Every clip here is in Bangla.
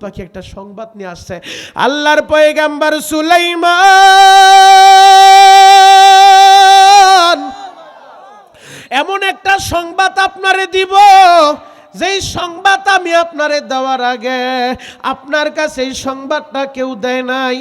পাখি একটা সংবাদ নিয়ে আসছে। আল্লাহর পয়গম্বর সুলাইমান এমন একটা সংবাদ আপনারে দিব, যেই সংবাদ আমি আপনারে দেওয়ার আগে আপনার কাছে এই সংবাদটা কেউ দেয় নাই।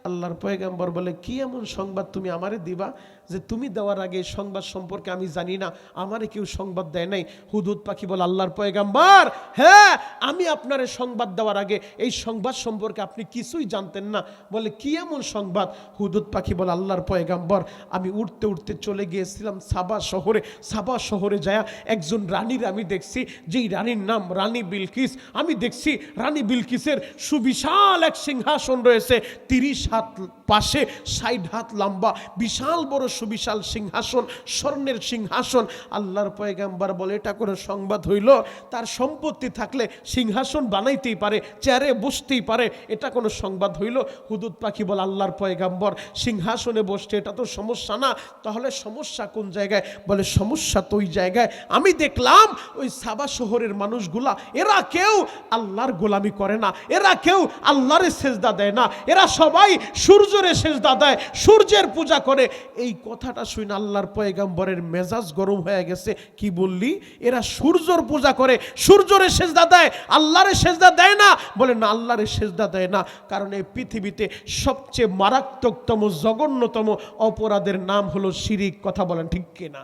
আল্লাহর পয়গম্বর বলে, কি এমন সংবাদ তুমি আমারে দিবা যে তুমি দেওয়ার আগে এই সংবাদ সম্পর্কে আমি জানি না, আমারে কেউ সংবাদ দেয় নাই? হুদহুদ পাখি বলে, আল্লাহর পয়গম্বর, হ্যাঁ আমি আপনারে সংবাদ দেওয়ার আগে এই সংবাদ সম্পর্কে আপনি কিছুই জানতেন না। বলে, কি এমন সংবাদ? হুদহুদ পাখি বলে, আল্লাহর পয়গম্বর, আমি উঠতে উঠতে চলে গিয়েছিলাম সাবা শহরে। সাবা শহরে যায় একজন রানীর আমি দেখছি, যেই রানীর নাম রানী বিলকিস। আমি দেখছি রানী বিলকিসের সুবিশাল এক সিংহাসন রয়েছে, 30 হাত পাশে 60 হাত লম্বা, বিশাল বড় সুবিশাল সিংহাসন, স্বর্ণের সিংহাসন। আল্লাহর পয়গম্বর বলে, এটা করে সংবাদ হইল? তার সম্পত্তি থাকলে সিংহাসন বানাইতেই পারে, চেয়ারে বসতেই পারে, এটা কোনো সংবাদ হইল? হুদহুদ পাখি বলে, আল্লাহর পয়গম্বর, সিংহাসনে বসতে এটা তো সমস্যা না। তাহলে সমস্যা কোন জায়গায়? বলে, সমস্যা তো ওই জায়গায় আমি দেখলাম ওই সাবা শহরের মানুষগুলা, এরা কেউ আল্লাহর গোলামি করে না, এরা কেউ আল্লাহরে সেজদা দেয় না, এরা সবাই সূর্যরে সেজদা দেয়, সূর্যের পূজা করে। এই কথাটা শুনে আল্লাহর পয়গম্বরের মেজাজ গরম হয়ে গেছে। কি বললি? এরা সূর্যর পূজা করে, সূর্যরে সেজদা দেয়, আল্লাহরে সেজদা দেয় না? বলে, না, আল্লাহরে সেজদা দেয় না, কারণ এই পৃথিবীতে সবচেয়ে মারাত্মকতম জঘন্যতম অপরাধের নাম হলো শিরিক। কথা বলেন ঠিক কিনা?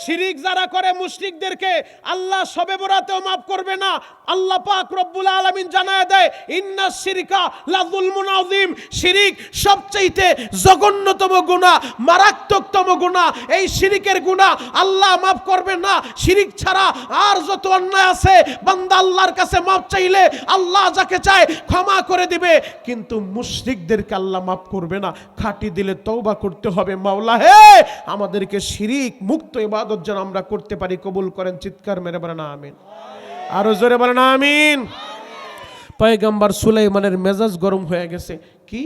শিরিক যারা করে মুশরিকদেরকে আল্লাহ শবে বরাতেও মাফ করবে না। আল্লাহ পাক রব্বুল আলামিন জানায় দেয়, ইন্নাশ শিরকা লাযুলমুন আযীম। শিরিক সবচেয়ে জঘন্যতম গুনাহ, মারাত্মকতম গুনাহ। এই শিরিকের গুনাহ আল্লাহ মাফ করবে না। শিরিক ছাড়া আর যত অন্যায় আছে, বান্দা আল্লাহর কাছে মাফ চাইলে আল্লাহ যাকে চায় ক্ষমা করে দিবে, কিন্তু মুশরিকদেরকে আল্লাহ মাফ করবে না। খাঁটি দিলে তওবা করতে হবে। মাওলা হে, আমাদেরকে শিরিক মুক্ত ইবাদত যেন আমরা করতে পারি, কবুল করেন। চিৎকার মেরে বলেন আমিন। আরো জোরে বলেন আমিন। পয়গম্বর সুলাইমানের মেজাজ গরম হয়ে গেছে। কি?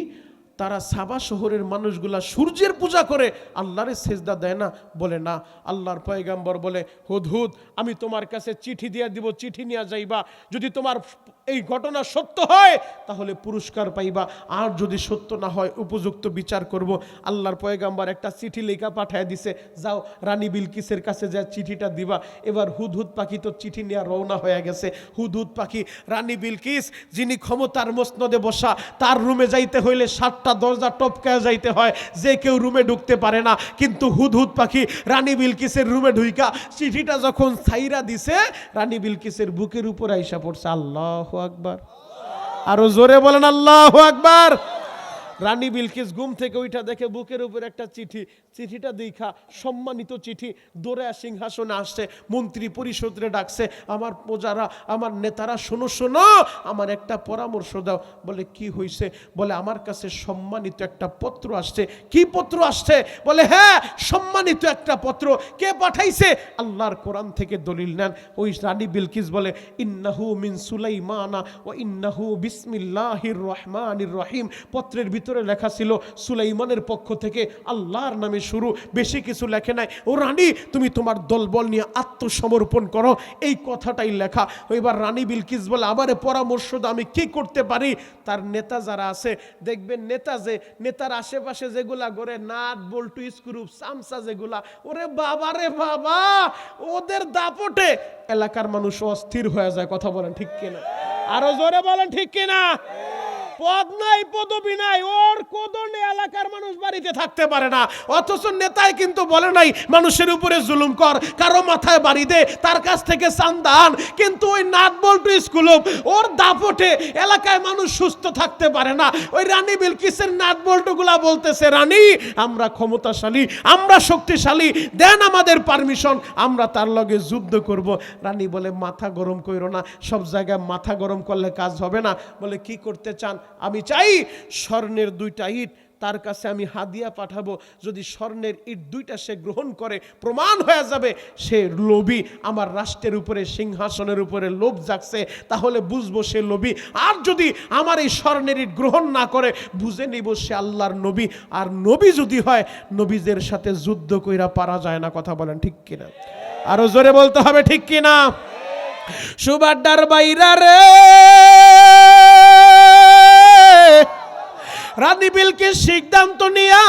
তারা সাবা শহরের মানুষগুলা সূর্যের পূজা করে, আল্লাহরে সেজদা দেয় না? বলে, না। আল্লাহর পয়গম্বর বলে, হুদহুদ, আমি তোমার কাছে চিঠি দিয়ে দিব, চিঠি নিয়ে যাইবা। যদি তোমার এই ঘটনা সত্য হয় তাহলে পুরস্কার পাইবা, আর যদি সত্য না হয় উপযুক্ত বিচার করব। আল্লাহর পয়গম্বর একটা চিঠি লেখা পাঠায় দিছে, যাও রানী বিলকিসের কাছে যা চিঠিটা দিবা। এবার হুদহুদ পাখি তো চিঠি নিয়ে রওনা হয়ে গেছে। হুদহুদ পাখি রানী বিলকিস, যিনি ক্ষমতার মসনদে বসা, তার রুমে যাইতে হইলে 7টা দরজা টপকায় যাইতে হয়, যে কেউ রুমে ঢুকতে পারে না। কিন্তু হুদহুদ পাখি রানী বিলকিসের রুমে ঢুইকা চিঠিটা যখন ছাইরা দিছে, রানী বিলকিসের বুকের উপর আইসা পড়ছে। আল্লাহু আকবার। আরো জোরে বলেন আল্লাহু আকবার। রানী বিলকিস ঘুম থেকে উঠা দেখে বুকের উপর একটা চিঠি। চিঠিটা দেখা সম্মানিত চিঠি, দৌড়ে সিংহাসনে আসছে, মন্ত্রী পরিষদরে ডাকছে, আমার প্রজারা, আমার নেতারা, শোনো শোনো, আমার একটা পরামর্শ দাও। বলে, কি হয়েছে? বলে, আমার কাছে সম্মানিত একটা পত্র আসছে। কি পত্র আসছে? বলে, হ্যাঁ, সম্মানিত একটা পত্র। কে পাঠাইছে? আল্লাহর কোরআন থেকে দলিল নেন। ওই রানী বিলকিস বলে, ইন্নাহু মিন সুলাইমানা ওয়া ইন্নাহু বিসমিল্লাহির রহমানির রহিম। পত্রের ভিতরে লেখা ছিল সুলাইমানের পক্ষ থেকে, আল্লাহর নামে শুরু, বেশি কিছু লেখে নাই। ও রানী, তুমি তোমার দলবল নিয়ে আত্মসমর্পণ করো, এই কথাটাই লেখা। এবার রানী বিলকিস বলে, আমারে পরামর্শ দাও, আমি কি করতে পারি? তার নেতা যারা আছে, দেখবেন নেতা যে নেতার আশেপাশে যেগুলা করে নাট বল্টু স্ক্রু চামচা যেগুলা, ওরে বাবা রে বাবা, ওদের দাপটে এলাকার মানুষ অস্থির হয়ে যায়। কথা বলেন ঠিক কিনা? আরো জোরে বলেন ঠিক কিনা? পদ নাই, পদবি নাই, ওর কোদনে এলাকার মানুষ বাড়িতে থাকতে পারে না। অথচ নেতাই কিন্তু বলে নাই মানুষের উপরে জুলুম কর, কারো মাথায় বাড়ি দে, তার কাছ থেকে চান্দান। কিন্তু ওই নাট বল্টু স্কুল, ওর দাপটে এলাকায় মানুষ সুস্থ থাকতে পারে না। ওই রানী বিলকিসের নাট বল্টু গুলা বলতেছে, রানী, আমরা ক্ষমতাশালী, আমরা শক্তিশালী, দেন আমাদের পারমিশন, আমরা তার লগে যুদ্ধ করব। রানী বলে, মাথা গরম কইরো না, সব জায়গায় মাথা গরম করলে কাজ হবে না। বলে, কি করতে চান? আমি চাই স্বর্ণের 2টা ইট তার কাছে আমি হাদিয়া পাঠাবো। যদি স্বর্ণের ইট 2টা সে গ্রহণ করে, প্রমাণ হয়ে যাবে সে লোভী, আমার রাষ্ট্রের উপরে, সিংহাসনের উপরে লোভ জাগছে, তাহলে বুঝবো সে লোভী। আর যদি আমার এই স্বর্ণের ইট গ্রহণ না করে, বুঝে নিব সে আল্লাহর নবী। আর নবী যদি হয়, নবীদের সাথে যুদ্ধ কইরা পারা যায় না। কথা বলেন ঠিক কিনা? আরো জোরে বলতে হবে ঠিক কিনা? সুবাড্ডার বাইরা রে, রানী বিলকিস সিদ্ধান্ত নিয়া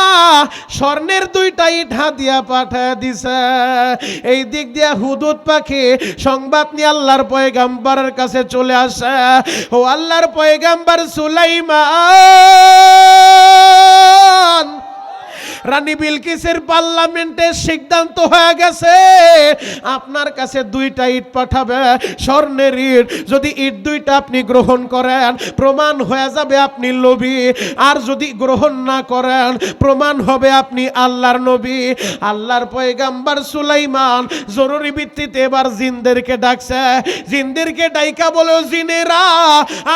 স্বর্ণের 2টা ইট হাদিয়া পাঠায় দিছে। এই দিক দিয়ে হুদুদ পাখি সংবাদ নিয়ে আল্লাহর পয়গাম্বরের কাছে চলে আসে। ও আল্লাহর পয়গাম্বর সুলাইমান, রানী বিলকিসের পার্লামেন্টে সিদ্ধান্ত হয়ে গেছে আপনার কাছে 2টা ইট পাঠাবে, স্বর্ণের ইট। যদি ইট 2টা আপনি গ্রহণ করেন প্রমাণ হয়ে যাবে আপনি লোভী, আর যদি গ্রহণ না করেন প্রমাণ হবে আপনি আল্লাহর নবী। আল্লাহর পয়গাম্বর সুলাইমান জরুরি ভিত্তিতে এবার জিনদেরকে ডাকছে। জিনদেরকে ডাইকা বলে, জিনেরা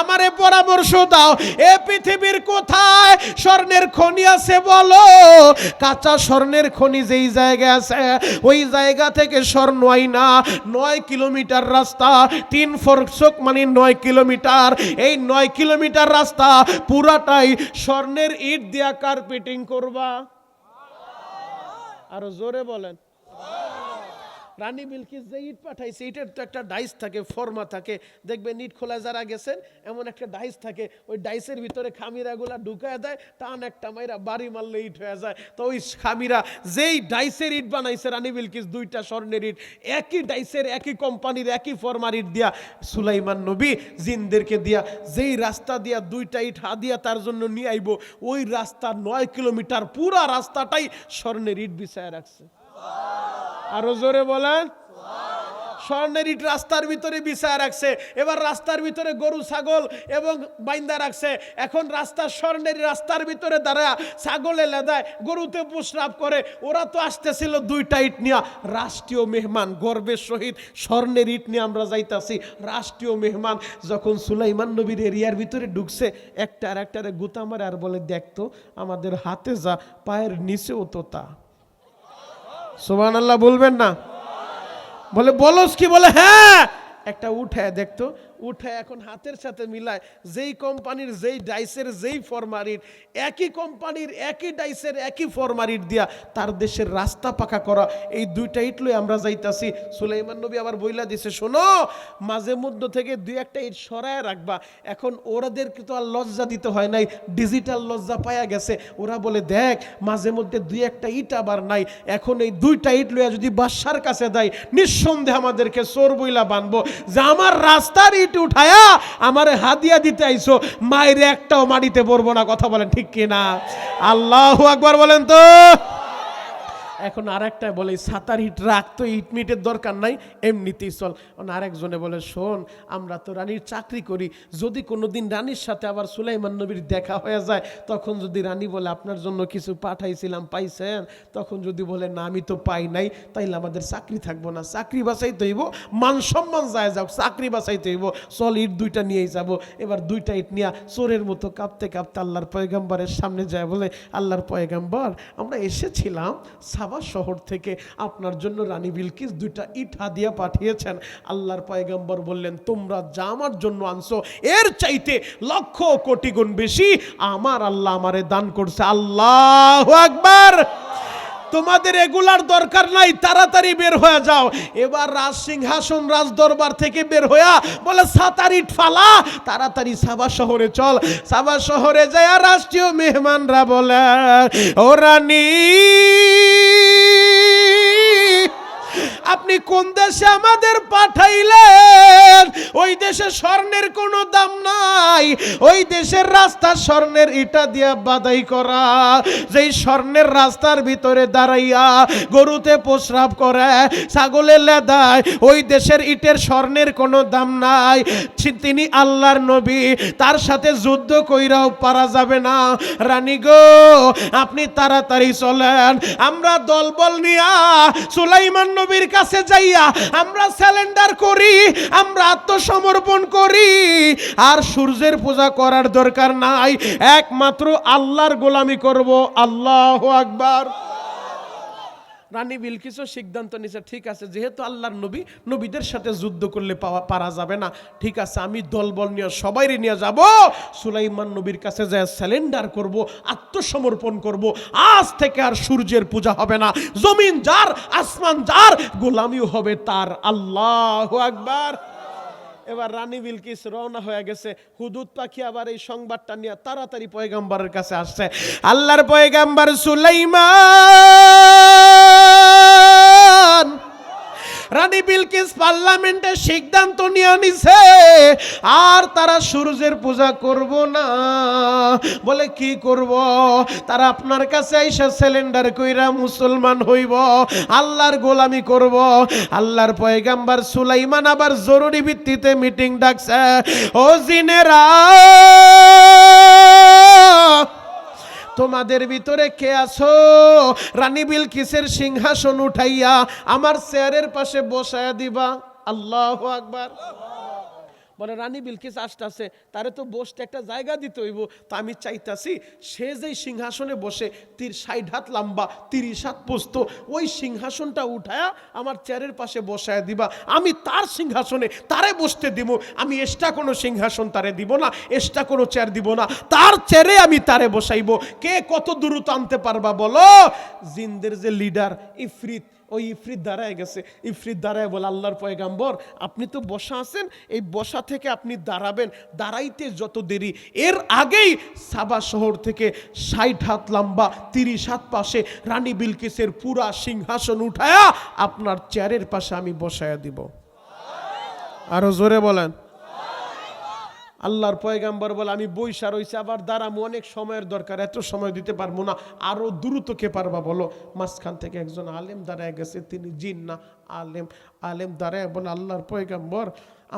আমারে পরামর্শ দাও, এ পৃথিবীর কোথায় স্বর্ণের খনি আছে বলো। কাঁচা স্বর্ণের খনি যেই জায়গায় আছে ওই জায়গা থেকে স্বর্ণ আইনা 9 কিলোমিটার রাস্তা, 3 ফরসক মানে 9 কিলোমিটার। এই 9 কিলোমিটার রাস্তা পুরাটাই স্বর্ণের ইট দিয়া কার্পেটিং করবা। আরো জোরে বলেন। রানী বিলকিস যে ইট পাঠাইছে ইটের তো একটা ডাইস থাকে, ফর্মা থাকে, দেখবেন ইট খোলা যারা গেছেন এমন একটা ডাইস থাকে, ওই ডাইসের ভিতরে খামিরাগুলা ঢুকায় দেয়, টান একটা মাইরা বাড়ি মারলে ইট হয়ে যায়। তো ওই খামিরা যেই ডাইসের ইট বানাইছে রানী বিলকিস 2টা স্বর্ণের ইট, একই ডাইসের একই কোম্পানির একই ফর্মার ইট দিয়া সুলাইমান নবী জিনদেরকে দিয়া যেই রাস্তা দিয়া 2টা ইট হাদিয়া তার জন্য নিয়ে আইব, ওই রাস্তা 9 কিলোমিটার পুরা রাস্তাটাই স্বর্ণের ইট বিছায় রাখছে। আরো জোরে বলেন। স্বর্ণের ইট রাস্তার ভিতরে বিছায় রাখছে। এবার রাস্তার ভিতরে গরু ছাগল এবং বাইন্দা রাখছে। এখন রাস্তা স্বর্ণের রাস্তার ভিতরে দাঁড়া ছাগলে লেদায়, গরুতে প্রস্রাব করে। ওরা তো আসতেছিল 2টা ইট নিয়ে, রাষ্ট্রীয় মেহমান, গর্বের সহিত স্বর্ণের ইট নিয়ে আমরা যাইতাছি। রাষ্ট্রীয় মেহমান যখন সুলাইমান নবীর এরিয়ার ভিতরে ঢুকছে, একটা আর একটারে গুতা মারে আর বলে, দেখতো আমাদের হাতে যা পায়ের নিচেও তো তা। সুবহানাল্লাহ বলবেন না? বলে বলস কি? বলে হ্যাঁ। একটা উঠায় দেখতো, উঠায় এখন হাতের সাথে মিলায়, যেই কোম্পানির যেই ডাইসের যেই ফরমারিট, একই কোম্পানির একই ডাইসের একই ফরমারিট দিয়া তার দেশের রাস্তা পাকা করা। এই 2টা ইট লই আমরা যাইতাছি। সুলাইমান নবী আবার বইলা দিছে, শোনো মাঝে মধ্য থেকে 2-1টা ইট সরায় রাখবা। এখন ওরাদেরকে তো আর লজ্জা দিতে হয় নাই, ডিজিটাল লজ্জা পায়া গেছে। ওরা বলে দেখ মাঝে মধ্যে 2-1টা ইট আবার নাই, এখন এই 2টা ইট লইয়া যদি বাদশার কাছে দেয় নিঃসন্দেহে আমাদেরকে চোর বইলা বানবো, যে আমার রাস্তার ইট উঠায়া আমারে হাদিয়া দিতে আইছো, মায়ের একটাও মাটিতে পড়বো না। কথা বলেন ঠিক কিনা? আল্লাহু আকবার বলেন তো। এখন আরেকটা বলে, সাতার ইট রাখ তো, ইট মিটের দরকার নাই, এমনিতেই চল। আরেকজনে বলে, শোন আমরা তো রানীর চাকরি করি, যদি কোনোদিন রানীর সাথে আবার সুলাইমান নবীর দেখা হয়ে যায়, তখন যদি রানী বলে আপনার জন্য কিছু পাঠাইছিলাম পাইছেন, তখন যদি বলে না আমি তো পাই নাই, তাইলে আমাদের চাকরি থাকবো না। চাকরি বাঁচাইতে হইব, মান সম্মান যায় যাও, চাকরি বাঁচাইতে হইব, চল ইট 2টা নিয়েই যাব। এবার 2টা ইট নিয়ে চোরের মতো কাঁপতে কাঁপতে আল্লাহর পয়গাম্বরের সামনে যায়, বলে আল্লাহর পয়গাম্বর আমরা এসেছিলাম সাবা শহর থেকে, আপনার জন্য রানী বিলকিস 2টা ইট হাদিয়া পাঠিয়েছেন। আল্লাহর পয়গাম্বর বললেন, তোমরা যা আমার জন্য আনছো এর চাইতে লক্ষ কোটি গুণ বেশি আমার আল্লাহ আমারে দান করছে। আল্লাহু আকবার। তোমাদের এগুলার দরকার নাই, তাড়াতাড়ি বের হয়ে যাও। এবার রাজ সিংহাসন রাজ দরবার থেকে বের হইয়া বলে, সাতার ইট ফালা, তাড়াতাড়ি সাবা শহরে চল। সাবা শহরে যায় রাষ্ট্রীয় মেহমানরা বলে, ও রানী আপনি কোন দেশে আমাদের পাঠাইলেন? ওই দেশে স্বর্ণের কোনো দাম নাই, ওই দেশের রাস্তা স্বর্ণের ইটা দিয়া বাধাই করা। যেই স্বর্ণের রাস্তার ভিতরে দাঁড়াইয়া গরুতে প্রস্রাব করে, ছাগলে লেদায়, ওই দেশের ইটের স্বর্ণের কোনো দাম নাই। তিনি আল্লাহর নবী, তার সাথে যুদ্ধ কইরাও পারা যাবে না। রানী গো আপনি তাড়াতাড়ি চলেন, আমরা দলবল নিয়া সুলাইমান নবীর কাছে যাইয়া আমরা স্যালেন্ডার করি, আমরা আত্মসমর্পণ করি। আর সূর্যের পূজা করার দরকার নাই, একমাত্র আল্লাহর গোলামি করব। আল্লাহু আকবার। রানী বিলকিসও সিদ্ধান্ত নিছে, ঠিক আছে যেহেতু আল্লাহর নবী, নবীদের সাথে যুদ্ধ করলে পারা যাবে না, ঠিক আছে আমি দলবল নিয়ে সবাইরে নিয়ে যাব, সুলাইমান নবীর কাছে যায় স্যালেন্ডার করব, আত্মসমর্পণ করব। আজ থেকে আর সূর্যের পূজা হবে না, জমিন যার আসমান যার, গোলামিও হবে তার। আল্লাহু আকবার। এবার রানী বিলকিস রওনা হয়ে গেছে। হুদুদ পাখি আবার এই সংবাদটা নিয়ে তাড়াতাড়ি পয়গম্বরের কাছে আসছে। আল্লাহর পয়গম্বর সুলাইমান রানী বিলকিস পার্লামেন্টে সিদ্ধান্ত নিয়ে নিছে আর তারা সূর্যের পূজা করব না। বলে কি করব? তারা আপনার কাছে আইসা সিলিন্ডার কইরা মুসলমান হইব, আল্লাহর গোলামি করব। আল্লাহর পয়গম্বর সুলাইমান আবার জরুরি ভিত্তিতে মিটিং ডাকছে। ও জিনেরা, তোমাদের ভিতরে কে আছো রানী বিলকিসের সিংহাসন উঠাইয়া আমার চেয়ারের পাশে বসায়া দিবা? আল্লাহু আকবার। বলে রানী বিলকিস আসতেছে, তারে তো বসতে একটা জায়গা দিতে হইব। তা আমি চাইতাছি সে যেই সিংহাসনে বসে 60 হাত লম্বা 30 হাত পোস্ত, ওই সিংহাসনটা উঠায়া আমার চেয়ারের পাশে বসায় দিবা। আমি তার সিংহাসনে তারে বসতে দিব। আমি এক্সট্রা কোনো সিংহাসন তারে দিব না, এক্সট্রা কোনো চেয়ার দিব না, তার চেয়ারে আমি তারে বসাইব। কে কত দূরত্ব আনতে পারবা বলো? জিনদের যে লিডার ইফরিত, ওই ইফরিত দাঁড়ায় গেছে। ইফরিত দাঁড়ায় বলে, আল্লাহর পয়গম্বর আপনি তো বসা আছেন, এই বসা থেকে আপনি দাঁড়াবেন, দাঁড়াইতে যত দেরি এর আগেই সাবা শহর থেকে 60 হাত লম্বা 30 হাত পাশে রানী বিলকিসের পুরা সিংহাসন উঠায়া আপনার চেয়ারের পাশে আমি বসায়া দিব। আরো জোরে বলেন। আল্লাহর পয়গম্বর বলে, আমি বইসা রইছি, আবার দাঁড়ামো, অনেক সময়ের দরকার, এত সময় দিতে পারবো না, আরো দ্রুত কে পারবা বলো? মাঝখান থেকে একজন আলেম দাঁড়ায় গেছে, তিনি জিন না আলেম দাঁড়ায় বলে, আল্লাহর পয়গম্বর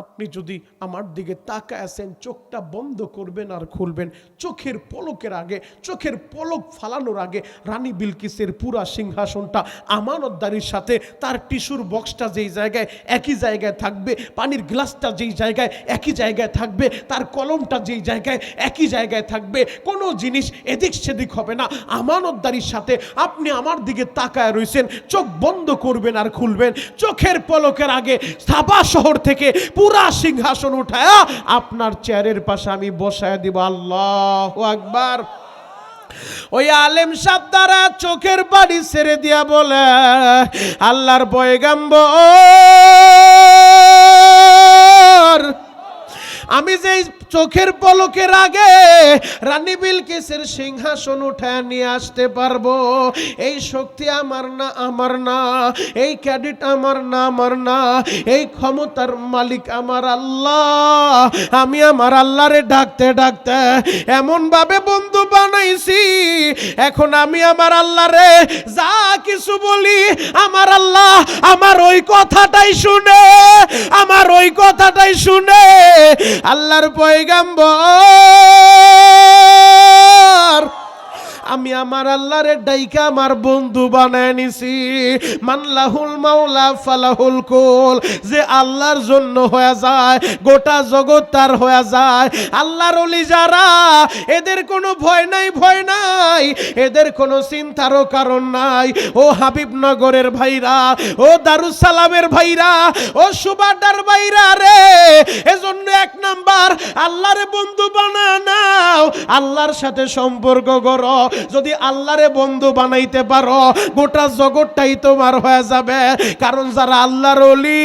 আপনি যদি আমার দিকে তাকায় আছেন, চোখটা বন্ধ করবেন আর খুলবেন, চোখের পলকের আগে, চোখের পলক ফালানোর আগে রানী বিলকিসের পুরা সিংহাসনটা আমানতদারির সাথে তার টিস্যুর বক্সটা যেই জায়গায় একই জায়গায় থাকবে, পানির গ্লাসটা যেই জায়গায় একই জায়গায় থাকবে, তার কলমটা যেই জায়গায় একই জায়গায় থাকবে, কোনো জিনিস এদিক সেদিক হবে না। আমানতদারির সাথে আপনি আমার দিকে তাকায় রইছেন, চোখ বন্ধ করবেন আর খুলবেন, চোখের পলকের আগে সাবা শহর থেকে পুরা সিংহাসন উঠায়া আপনার চেয়ারের পাশে আমি বসায় দিব। আল্লাহু আকবার। ওই আলেম সাহেব দ্বারা চোখের পানি ছেড়ে দিয়া বলে, আল্লাহর পয়গম্বর আমি যেই চোখের পলকের আগে রানী বিলকিসের সিংহাসন উঠায় নিয়ে আসতে পারবো, এই শক্তি আমার না, এই ক্রেডিট আমার না, এই ক্ষমতার মালিক আমার আল্লাহ। আমি আমার আল্লাহরে ডাকতে ডাকতে এমন ভাবে বন্ধু বানাইছি, এখন আমি আমার আল্লাহরে যা কিছু বলি আমার আল্লাহ আমার ওই কথাটাই শুনে। আল্লাহর পয়গম্বর আমি আমার আল্লাহরে ডাইকা আমার বন্ধু বানায় নিছি। মানলাহুল মাওলা ফালাহুল কুল, যে আল্লাহর জন্য হয়ে যায় গোটা জগৎ তার হয়ে যায়। আল্লাহর ওলি যারা, এদের কোনো ভয় নাই, এদের কোনো চিন্তারও কারণ নাই। ও হাবিবনগরের ভাইরা, ও দারুস সালামের ভাইরা, ও সুবাদার ভাইরা রে, এজন্য 1 নাম্বার আল্লাহরে বন্ধু বানায় নাও, আল্লাহর সাথে সম্পর্ক করো। যদি আল্লাহরে বন্ধু বানাইতে পারো গোটা জগৎটাই তোমার হয়ে যাবে। কারণ যারা আল্লাহর ওলি,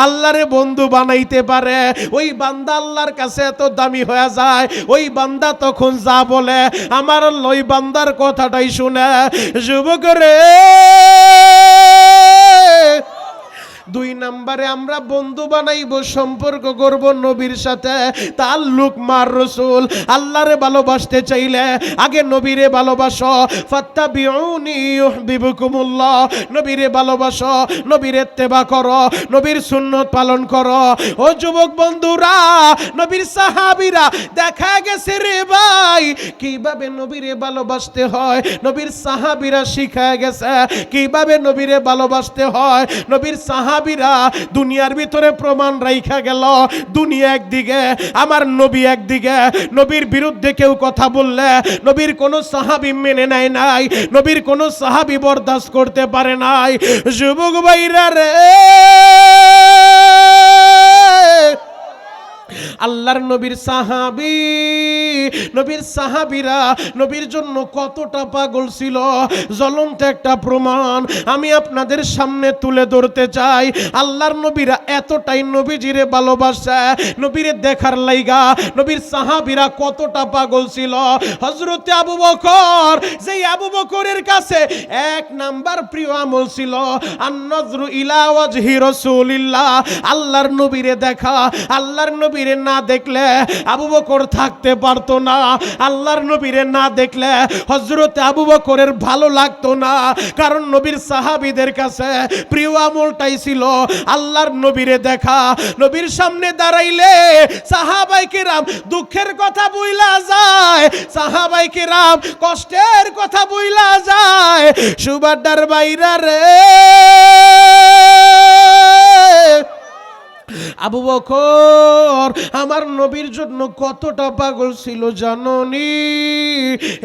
আল্লাহরে বন্ধু বানাইতে পারে, ওই বান্দা আল্লাহর কাছে এত দামি হয়ে যায়। ওই বান্দা তখন যা বলে আমার ওই বান্দার কথাটাই শুনে। যুবক রে, 2 নম্বরে আমরা বন্ধু বানাইবো, সম্পর্ক করব নবীর সাথে, তাল্লুক মার রাসূল। আল্লাহরে ভালোবাসতে চাইলে আগে নবীরে ভালোবাসো। ফাত্তাবিউনি ইউহিব্বুকুমুল্লাহ, নবীরে ভালোবাসো, নবীর ইত্তেবা করো, নবীর সুন্নাত পালন করো। ও যুবক বন্ধুরা, নবীর সাহাবীরা দেখা গেছে রে ভাই কিভাবে নবীরে ভালোবাসতে হয়, নবীর সাহাবীরা শিখায় গেছে কিভাবে নবীরে ভালোবাসতে হয়। নবীর সাহাবীরা দুনিয়ার ভিতরে প্রমাণ রাইখা গেল। দুনিয়া একদিকে, আমার নবী একদিকে। নবীর বিরুদ্ধে কেউ কথা বললে নবীর কোন সাহাবী মেনে নেয় নাই, নবীর কোন সাহাবী বরদাস্ত করতে পারে নাই। যুবক ভাইরা রে, আল্লাহর নবীর সাহাবী, নবীর সাহাবীরা নবীর জন্য কতটা পাগল ছিল, জ্বলন্ত একটা প্রমাণ আমি আপনাদের সামনে তুলে ধরতে চাই। আল্লাহর নবীরা এতটাই নবীজিরে ভালোবাসে, নবীরে দেখার লাইগা নবীর সাহাবীরা কতটা পাগল ছিল। হযরতে আবু বকর, যেই আবু বকরের কাছে এক নাম্বার প্রিয় আমল ছিল আন-নজরু ইলা ওয়াজহি রাসূলিল্লাহ, আল্লাহর নবীরে দেখা। আল্লাহর নবীরে না দেখলে আবু বকর থাকতে পারতো না, আল্লাহর নবীরে না দেখলে হযরতে আবু বকরের ভালো লাগতো না, কারণ নবীর সাহাবীদের কাছে প্রিয় আমলটাই ছিল আল্লাহর নবীরে দেখা। নবীর সামনে দাঁড়াইলে সাহাবায়ে কেরাম দুঃখের কথা বইলা যায়, সাহাবায়ে কেরাম কষ্টের কথা বইলা যায়। সুবাদার বাইরা রে, আবু বকর আমার নবীর জন্য কতটা পাগল ছিল জানোনি?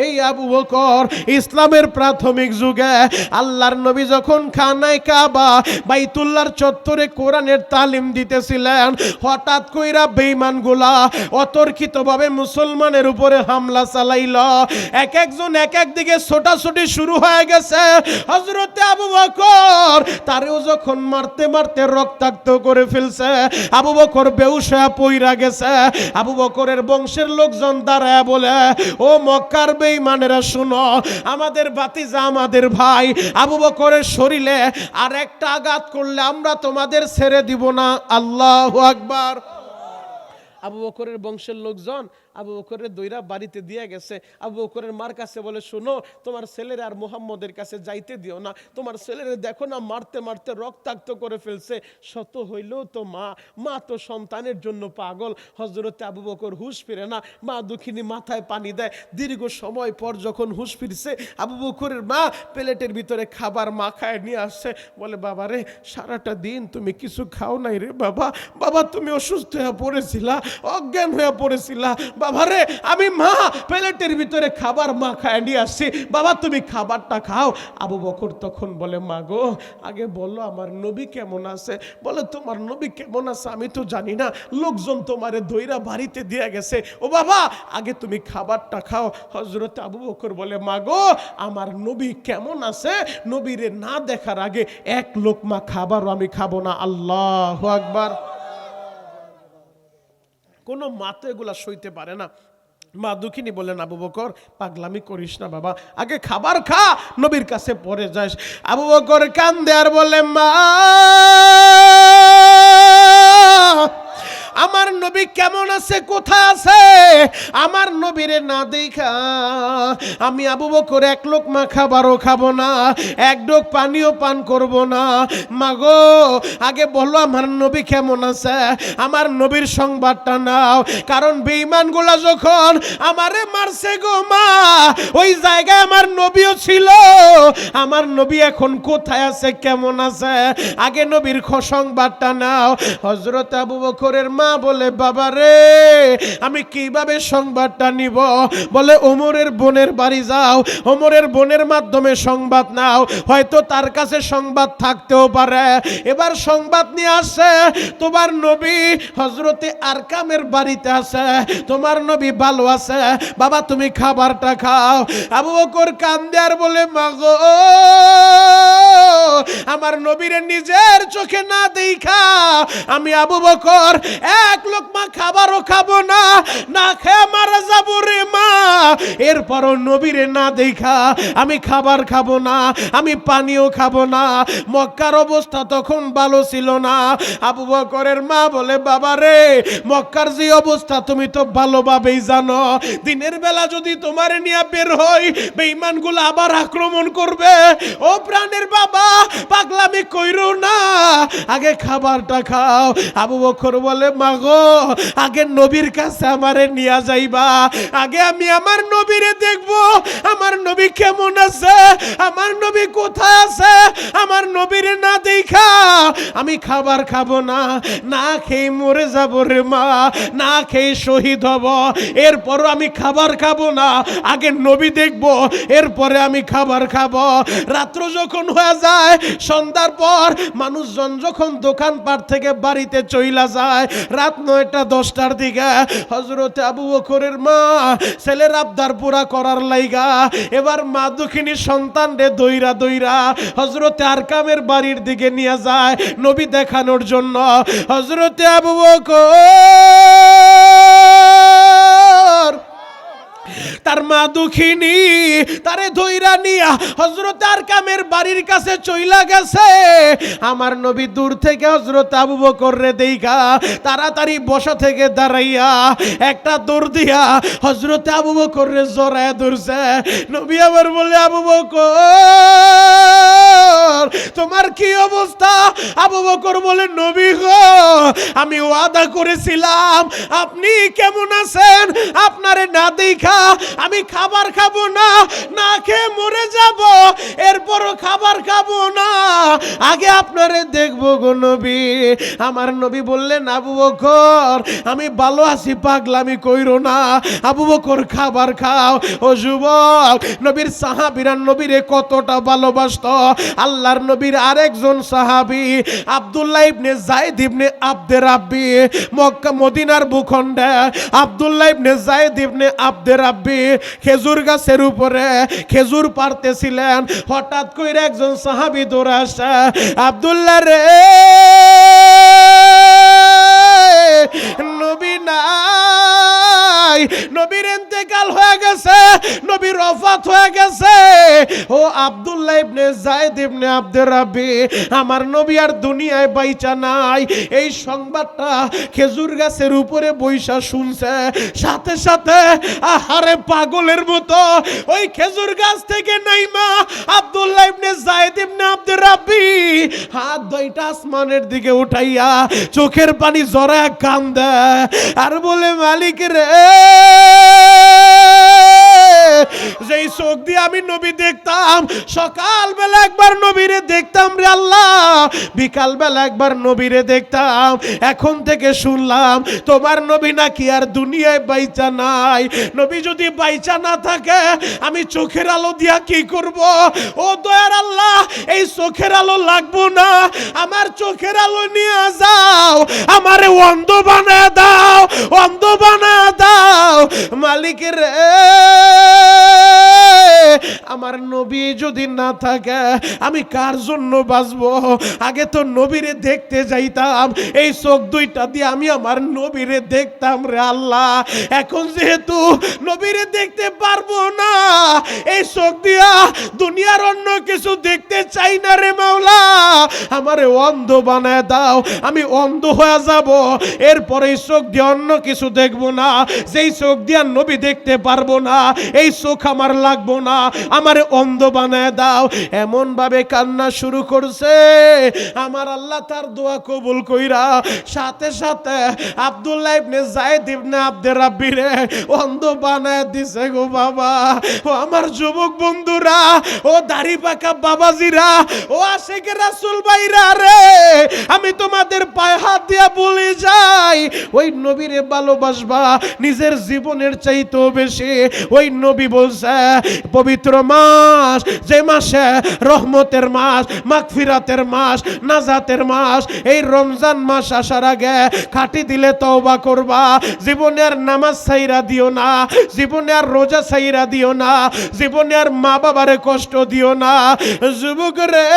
এই আবু বকর ইসলামের প্রাথমিক যুগে আল্লাহর নবী যখন খানায় কাবা বাইতুল্লাহর চত্বরে কোরআনের তালিম দিতেছিলেন, হঠাৎ কইরা বেঈমানগুলা অতর্কিতভাবে মুসলমানের উপরে হামলা চালাইল। এক একজন এক এক দিকে ছোটাছুটি শুরু হয়ে গেছে। হযরতে আবু বকর তারেও যখন মারতে মারতে রক্তাক্ত করে ফেলছে, আবু বকর বেহুশ হয়ে পইরা গেছে। আবু বকরের বংশের লোকজন দাঁড়ায় বলে, ও মক্কার বেঈমানেরা শুনো, আমাদের ভাতিজা আমাদের ভাই আবু বকরের শরীরে আর একটা আঘাত করলে আমরা তোমাদের ছেড়ে দিব না। আল্লাহু আকবার। আবু বকরের বংশের লোকজন আবু বকরের দইরা বাড়িতে দিয়ে গেছে। আবু বকরের মার কাছে বলে, শোনো, তোমার ছেলের আর মুহাম্মদের কাছে যাইতে দিও না, তোমার ছেলের দেখো না মারতে মারতে রক্তাক্ত করে ফেলছে। শত হইলেও তো মা, মা তো সন্তানের জন্য পাগল। হযরতে আবু বকর হুঁশ ফিরে না, মা দুঃখিনী মাথায় পানি দেয়। দীর্ঘ সময় পর যখন হুঁশ ফিরছে, আবু বকরের মা প্লেটের ভিতরে খাবার মাখায় নিয়ে আসছে। বলে, বাবা রে, সারাটা দিন তুমি কিছু খাও নাই রে বাবা, বাবা তুমি অসুস্থ হয়ে পড়েছিলা, অজ্ঞান হয়ে পড়েছিলা, বাবারে আমি মা প্লেটের ভিতরে খাবার মাখায় নিয়ে আসছি, বাবা তুমি খাবারটা খাও। আবু বকর তখন বলে, মা গো, আগে বলো আমার নবী কেমন আছে। বলে, তোমার নবী কেমন আছে আমি তো জানি না, লোকজন তোমারে দইরা বাড়িতে দিয়ে গেছে। ও বাবা, আগে তুমি খাবারটা খাও। হযরত আবু বকর বলে, মা গো, আমার নবী কেমন আছে নবীরে না দেখার আগে এক লোকমা খাবারও আমি খাবো না। আল্লাহু আকবার। কোনো মা তো এগুলা সইতে পারে না। মা দুঃখিনী বলেন, আবু বকর পাগলামি করিস না বাবা, আগে খাবার খা, নবীর কাছে পরে যাস। আবু বকর কান্দে আর বলে, মা আমার নবী কেমন আছে, কোথায় আছে? আমার নবীরে না দেখা আমি আবু বকর এক লোকমা খাবারও খাবো না, এক ডোক পানিও পান করব না। মাগো, আগে বলো আমার নবী কেমন আছে, আমার নবীর সংবাদটা নাও, কারণ বেঈমানগুলা যখন আমারে মারছে গো মা, ওই জায়গায় আমার নবীও ছিল। আমার নবী এখন কোথায় আছে, কেমন আছে, আগে নবীর সংবাদটা নাও। হযরত আবু বকরের মা বলে, বাবা রে, আমি কিভাবে সংবাদটা নিব? বলে, ওমরের বোনের বাড়ি যাও, ওমরের বোনের মাধ্যমে সংবাদ নাও, হয়তো তার কাছে সংবাদ থাকতেও পারে। এবার সংবাদ নিয়ে আসে, তোমার নবী হযরতে আরকামের বাড়িতে আছে, তোমার নবী ভালো আছে, বাবা তুমি খাবারটা খাও। আবু বকর কান্দে আর বলে, মাগো, আমার নবীরে নিজের চোখে না দেখা আমি আবু বকর এক লোকমা খাবারও খাবো না, না খেয়ে মারা যাবো রে মা। এরপরও নবীরে না দেখা আমি খাবার খাবো না, আমি পানিও খাবো না। মক্কার অবস্থা তখন ভালো ছিল না। আবু বকরের মা বলে, বাবা রে, মক্কার যে অবস্থা তুমি তো ভালোভাবেই জানো, দিনের বেলা যদি তোমারে নিয়ে বের হই বেঈমানগুলো আবার আক্রমণ করবে। ও প্রাণের বাবা, পাগলামি কইরো না, আগে খাবারটা খাও। আবু বকর বলে, মাগো, আগে নবীর কাছে আমারে নিয়ে যাইবা, আগে আমি আমার নবীরে দেখবো, আমার নবী কেমন আছে, আমার নবী কোথায় আছে, আমার নবীরে না দেখা আমি খাবার খাবো না, না খেয়ে মরে যাব রে মা, না খেয়ে শহীদ হব, এরপরও আমি খাবার খাবো না, আগে নবী দেখবো, এরপরে আমি খাবার খাবো। রাত্র যখন হয়ে যায়, সন্ধ্যার পর মানুষজন যখন দোকানপাট থেকে বাড়িতে চইলা যায়, রাত 9টা 10টার দিকে হযরত আবু বকরের মা ছেলের আবদার পুরা করার লাইগা এবার মা দুঃখিনী সন্তান রে দইরা দইরা হযরত আরকামের বাড়ির দিকে নিয়ে যায় নবী দেখানোর জন্য। হযরত আবু বকর তার মা দুঃখিনী তারে ধইরা নিয়া হযরত আরকামের বাড়ির কাছে চইলা গেছে। আমার নবী দূর থেকে হযরত আবু বকর রে দেইখা তাড়াতাড়ি বসা থেকে দাঁড়াইয়া একটা দৌড় দিয়া হযরত আবু বকর রে জড়ায় ধরছে। নবী আবার বলে, আবু বকর তোমার কি অবস্থা? আবু বকর বলে, নবী গো আমি ওয়াদা করেছিলাম আপনি কেমন আছেন, আপনারে না দেখা আমি খাবার খাবো না, না খেয়ে মরে যাব, এরপরও খাবার খাবো না, আগে আপনারে দেখবো গো নবী। আমার নবী বললেন, আবু বকর আমি ভালো আছি, পাগলামি কইরো না, আবু বকর খাবার খাও। ও যুবক, নবীর সাহাবীরা নবীরে কতটা ভালোবাসতো। আল্লাহর নবীর আরেকজন সাহাবী আব্দুল্লাহ ইবনে যায়েদ ইবনে আব্দে রাব্বি, মক্কা মদিনার ভূখণ্ডে আব্দুল্লাহ ইবনে যায়েদ ইবনে আব্দে রাব্বি খেজুর গাছের উপরে খেজুর পাড়তেছিলেন। হঠাৎ করে একজন সাহাবী দৌড়ে আসে, আব্দুল্লাহ রে নবী নাই, নবীর ইন্তেকাল হয়ে গেছে, নবীর ওফাত হয়ে গেছে। ও আব্দুল্লাহ ইবনে যায়েদ ইবনে আব্দে রাব্বি, আমার নবী আর দুনিয়ায় বাইচা নাই। এই সংবাদটা খেজুর গাছের উপরে বৈশা শুনছে, সাথে সাথে আহারে পাগলের মতো ওই খেজুর গাছ থেকে নাইমা আব্দুল্লাহ ইবনে যায়েদ ইবনে আব্দে রাব্বি হাত দুইটা আসমানের দিকে উঠাইয়া চোখের পানি জড়ায় কান্দে আর বলে, মালিক রে যেই চোখ দিয়ে আমি নবী দেখতাম, সকালবেলা একবার নবীরে দেখতাম রে আল্লাহ, বিকালবেলা একবার নবীরে দেখতাম, এখন থেকে শুনলাম তোমার নবী নাকি আর দুনিয়ায় বাইচা নাই। নবী যদি বাইচা না থাকে আমি চোখের আলো দিয়া কি করব? ও দয়ার আল্লাহ, এই চোখের আলো লাগবো না, আমার চোখের আলো নিয়ে যাও, আমারে অন্ধ বানায় দাও, অন্ধ বানায় দাও মালিকের। আমার নবী যদি না থাকে আমি কার জন্য বাঁচবো? আগে তো নবীরে দেখতে যাইতাম, এই চোখ দুইটা দিয়ে আমি আমার নবীরে দেখতাম রে আল্লাহ। এখন যেহেতু নবীরে দেখতে পারবো না, এই চোখ দিয়া দুনিয়ার অন্য কিছু দেখতে চাই না রে মাওলা, আমারে অন্ধ বানায় দাও, আমি অন্ধ হয়ে যাব, এরপরে এই চোখ দিয়ে অন্য কিছু দেখবো না, যেই চোখ দিয়ে নবী দেখতে পারবো না, এই চোখ আমার লাগবো না, আমারে অন্ধ বানায় দাও। এমন ভাবে কান্না শুরু করছে, আমার আল্লাহ তার দোয়া কবুল কইরা সাথে সাথে আব্দুল্লাহ ইবনে যায়েদ ইবনে আব্দে রাব্বি রে অন্ধ বানায় দিছে গো বাবা। ও আমার যুবক বন্ধুরা, ও দাড়ি পাকা বাবাজিরা, ও আশিকে রাসূল ভাইরা রে, আমি তোমাদের পায়ে হাত দিয়া বলে যাই, ওই নবীরে ভালোবাসবা নিজের জীবনের চাইতেও বেশি। ওই নবী বলছে, পবিত্র মাস, যে মাসে রহমতের মাস, মাগফিরাতের মাস, নাজাতের মাস, এই রমজান মাস আসার আগে খাঁটি দিলে তওবা করবা, জীবনে আর নামাজ ছাইরা দিও না, জীবনে আর রোজা ছাইরা দিও না, জীবনে আর মা বাবারে কষ্ট দিও না। যুবক রে,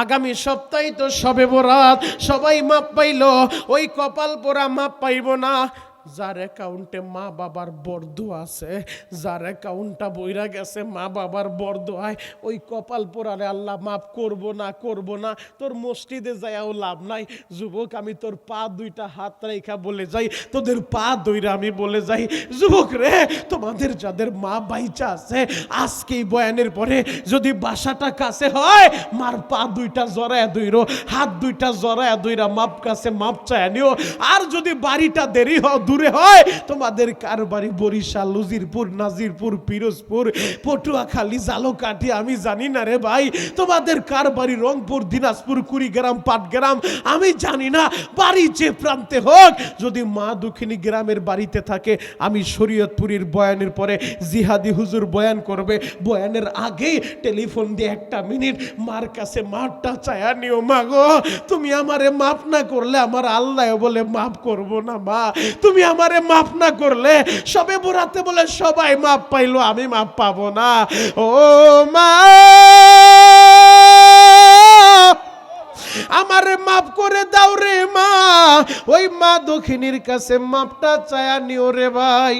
আগামী সপ্তাহে তো শবে বরাত, সবাই মাপ পাইল, ওই কপাল পোড়া মাপ পাইব না। যার অ্যাকাউন্টে মা বাবার বরদোয়া আছে, যার অ্যাকাউন্টটা বইরা গেছে মা বাবার বরদোয়ায়, ওই কপাল পোড়ারে আল্লাহ মাফ করব না, করব না। তোর মসজিদে যাইও লাভ নাই। যুবক, আমি তোর পা দুইটা হাত রেখা বলে যাই, তোদের পা দইরা আমি বলে যাই, যুবক রে, তোমাদের যাদের মা বাইচা আছে, আজকেই বয়ানের পরে যদি বাসাটা কাছে হয়, মার পা দুইটা জড়ায় দইরো, হাত দুইটা জড়ায় দইরা মাপ কাছে মাপ চায় নিও। আর যদি বাড়িটা দেরি হয়, দূরে হয়, তোমাদের কার বাড়ি বরিশাল, উজিরপুর, নাজিরপুর, পিরোজপুর, পটুয়াখালী, জালকাঠি, আমি জানি না রে ভাই। তোমাদের কার বাড়ি রংপুর, দিনাজপুর, কুড়িগ্রাম, পাটগ্রাম, আমি জানি না। বাড়ি যে প্রান্তে হোক, যদি মা দক্ষিণী গ্রামের বাড়িতে থাকে, আমি শরীয়তপুরের বয়ানের পরে জিহাদি হুজুর বয়ান করবে, বয়ানের আগেই টেলিফোন দিয়ে 1 মিনিট মার কাছে মাপটা চায়া নিও। মা গো, তুমি আমারে মাফ না করলে আমার আল্লাহ বলে মাফ করব না। মা, তুমি আমারে মাফ না করলে সবে বরাতে বলে সবাই মাফ পাইলো, আমি মাফ পাবো না। ও মা, আমারে মাফ করে দাও রে মা। ওই মা দক্ষিণীর কাছে মাপটা চায়া নিও রে ভাই।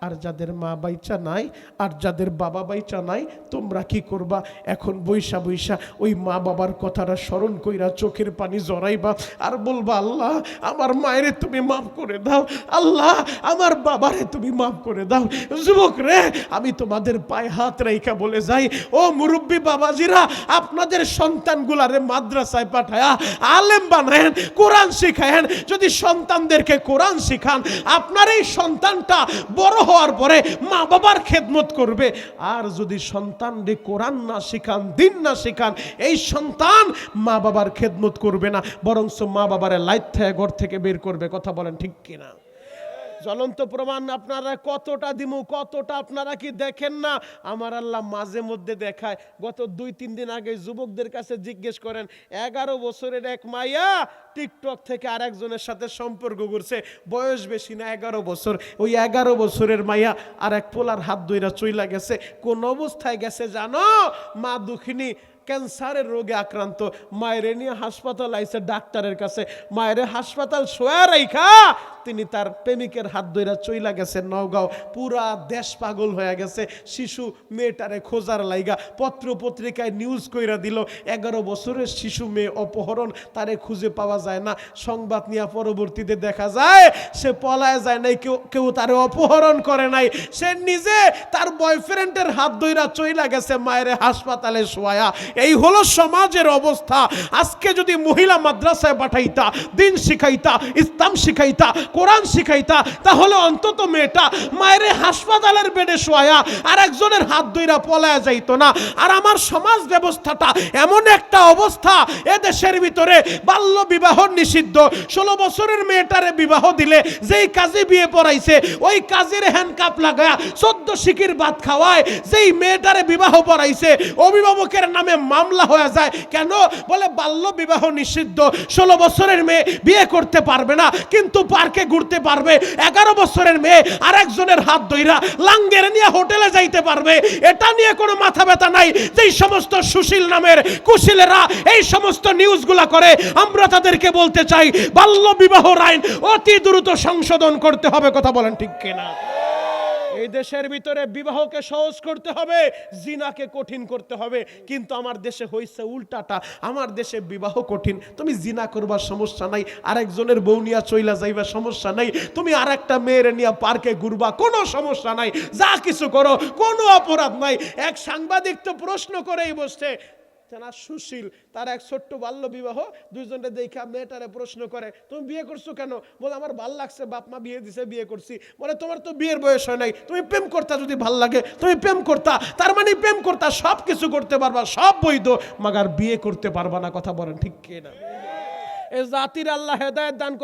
আর যাদের মা বাইচা নাই, আর যাদের বাবা বাইচা নাই, তোমরা কি করবা? এখন বৈশা বৈশা ওই মা বাবার কথাটা স্মরণ কইরা চোখের পানি জড়াইবা আর বলবা, আল্লাহ আমার মায়েরে তুমি মাফ করে দাও, আল্লাহ আমার বাবারে তুমি মাফ করে দাও। যুবক রে, আমি তোমাদের পায়ে হাত রাইখা বলে যাই, ও মুরব্বী বাবাজিরা, আপনাদের সন্তানগুলারে মাদ্রাসায় পাঠায়া আলেম বানায়েন, কোরআন শিখায়েন। যদি সন্তানদেরকে কোরআন শিখান, আপনার এই সন্তানটা বড় হওয়ার পরে মা বাবার খেদমত করবে। আর যদি সন্তানকে কোরআন না শিখান, দিন না শিখান, এই সন্তান মা বাবার খেদমত করবে না, বরঞ্চ মা বাবারে লাইট থেকে ঘর থেকে বের করবে। কথা বলেন ঠিক কিনা? জ্বলন্ত প্রমাণ আপনারা কতটা দিমু, কতটা আপনারা কি দেখেন না? আমার আল্লাহ মাঝে মধ্যে দেখায়। গত 2-3 দিন আগে যুবকদের কাছে জিজ্ঞেস করেন, 11 বছরের এক মাইয়া টিকটক থেকে আরেকজনের সাথে সম্পর্ক করছে, বয়স বেশি না, 11 বছর। ওই 11 বছরের মাইয়া আর এক পোলার হাত ধইরা চইলা গেছে। কোন অবস্থায় গেছে জানো? মা দুঃখিনী, ক্যান্সারের রোগে আক্রান্ত। মায়ের নিয়ে হাসপাতাল আইছে ডাক্তারের কাছে। মায়ের হাসপাতাল শোয়া রাইখা তিনি তার প্রেমিকের হাত ধইরা চইলা গেছে নওগাঁও। পুরা দেশ পাগল হয়ে গেছে। শিশু মেয়েটারে খোঁজার লাইগা পত্র পত্রিকায় নিউজ কইরা দিল, 11 বছরের শিশু মেয়ে অপহরণ, তারে খুঁজে পাওয়া যায় না। সংবাদ নিয়ে পরবর্তীতে দেখা যায় সে পলায় যায় নাই, কেউ তারে অপহরণ করে নাই, সে নিজে তার বয়ফ্রেন্ডের হাত ধইরা চইলা গেছে মায়ের হাসপাতালে শোয়া। এই হলো সমাজের অবস্থা। আজকে যদি মহিলা মাদ্রাসায় পাঠাইতা, দিন শিখাইতা, ইসলাম শিখাইতা, কোরআন শিখাইতা, তাহলে অন্তত মেয়েটা মায়ের হাসপাতালের বেডে শোয়া আর একজনের হাত ধইরা পলায়া যাইতো না। আর আমার সমাজ ব্যবস্থাটা এমন একটা অবস্থা, এ দেশের ভিতরে বাল্য বিবাহ নিষিদ্ধ। 16 বছরের মেয়েটারে বিবাহ দিলে যেই কাজী বিয়ে পড়াইছে, ওই কাজীর হ্যান্ডকাপ লাগায়া 14 শিকির ভাত খাওয়ায় যেই মেয়েটারে বিবাহ পড়াইছে, অভিভাবকের নামে মামলা হয়ে যায়। কেন? বলে বাল্য বিবাহ নিষিদ্ধ, 16 বছরের মেয়ে বিয়ে করতে পারবে না, কিন্তু পার্কে ঘুরতে পারবে। 11 বছরের মেয়ে আরেকজনের হাত ধইরা লাঙ্গের নিয়ে হোটেলে যাইতে পারবে। এটা নিয়ে কোনো মাথা ব্যথা নাই। যেই সমস্ত সুশীল নামের কুশীলেরা এই সমস্ত নিউজগুলা করে, আমরা তাদেরকে বলতে চাই, বাল্য বিবাহর আইন অতি দ্রুত সংশোধন করতে হবে। কথা বলেন ঠিক কিনা? এই দেশের ভিতরে বিবাহকে সহজ করতে হবে, জিনাকে কঠিন করতে হবে। কিন্তু আমার দেশে হইছে উল্টাটা। আমার দেশে বিবাহ কঠিন, তুমি জিনা করবার সমস্যা নাই, আরেকজনের বউ নিয়া চইলা যাইবা সমস্যা নাই, তুমি আরেকটা মেয়ের নিয়া পার্কে ঘুরবা কোনো সমস্যা নাই, যা কিছু করো কোনো অপরাধ নাই। এক সাংবাদিক তো প্রশ্ন করেই বসছে, না সুশীল, তার এক ছোট্ট বাল্য বিবাহ, দুইজনে দেখা মেয়েটারে প্রশ্ন করে, তুমি বিয়ে করছো কেন? বলে আমার ভাল লাগছে, বাপ মা বিয়ে দিছে, বিয়ে করছি। বলে তোমার তো বিয়ের বয়স হয় নাই, তুমি প্রেম করতা, যদি ভাল লাগে তুমি প্রেম করতা। তার মানে প্রেম করতা, সব কিছু করতে পারবা, সব বৈধ, মাগার বিয়ে করতে পারবা না। কথা বলেন ঠিক কিনা? এ জাতির আল্লাহ হেদায়েত দান